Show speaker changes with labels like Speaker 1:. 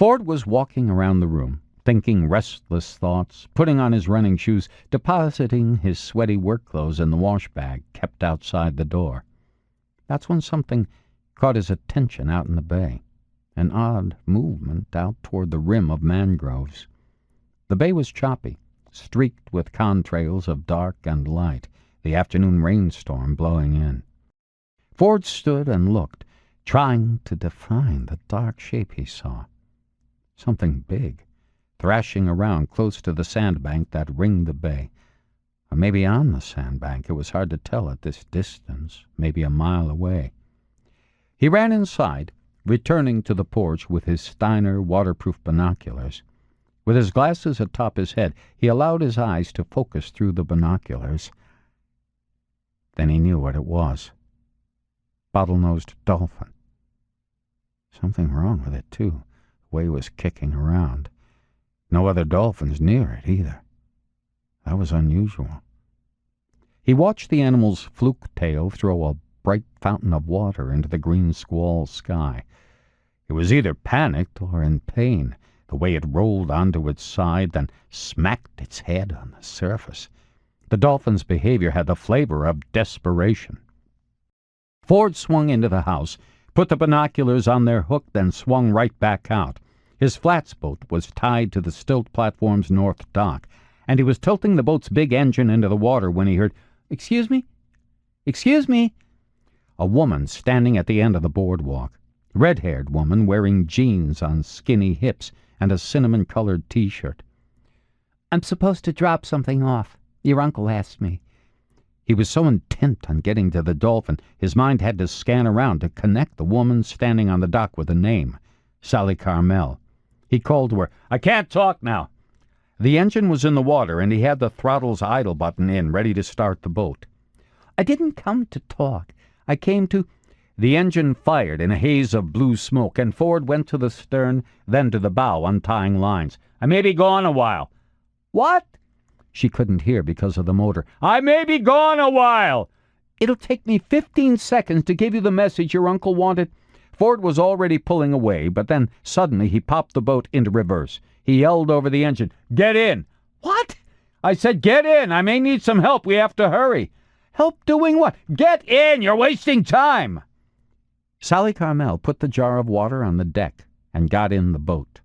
Speaker 1: Ford was walking around the room, thinking restless thoughts, putting on his running shoes, depositing his sweaty work clothes in the wash bag kept outside the door. That's when something caught his attention out in the bay, an odd movement out toward the rim of mangroves. The bay was choppy, streaked with contrails of dark and light, the afternoon rainstorm blowing in. Ford stood and looked, trying to define the dark shape he saw. Something big, thrashing around close to the sandbank that ringed the bay. Or maybe on the sandbank, it was hard to tell at this distance, maybe a mile away. He ran inside, returning to the porch with his Steiner waterproof binoculars. With his glasses atop his head, he allowed his eyes to focus through the binoculars. Then he knew what it was. Bottlenose dolphin. Something wrong with it, too, the way it was kicking around. No other dolphins near it, either. That was unusual. He watched the animal's fluke tail throw a bright fountain of water into the green squall sky. It was either panicked or in pain, the way it rolled onto its side, then smacked its head on the surface. The dolphin's behavior had the flavor of desperation. Ford swung into the house, put the binoculars on their hook, then swung right back out. His flats boat was tied to the stilt platform's north dock, and he was tilting the boat's big engine into the water when he heard, "Excuse me? Excuse me?" A woman standing at the end of the boardwalk. Red-haired woman wearing jeans on skinny hips and a cinnamon-colored T-shirt. "I'm supposed to drop something off. Your uncle asked me." He was so intent on getting to the dolphin, his mind had to scan around to connect the woman standing on the dock with a name, Sally Carmel. He called to her, "I can't talk now." The engine was in the water, and he had the throttle's idle button in, ready to start the boat. "I didn't come to talk. I came to—" The engine fired in a haze of blue smoke, and Ford went to the stern, then to the bow, untying lines. "I may be gone a while." "What?" She couldn't hear because of the motor. "I may be gone a while." "It'll take me 15 seconds to give you the message your uncle wanted." Ford was already pulling away, but then suddenly he popped the boat into reverse. He yelled over the engine, "Get in!" "What?" "I said get in! I may need some help. We have to hurry." "Help doing what?" "Get in! You're wasting time!" Sally Carmel put the jar of water on the deck and got in the boat.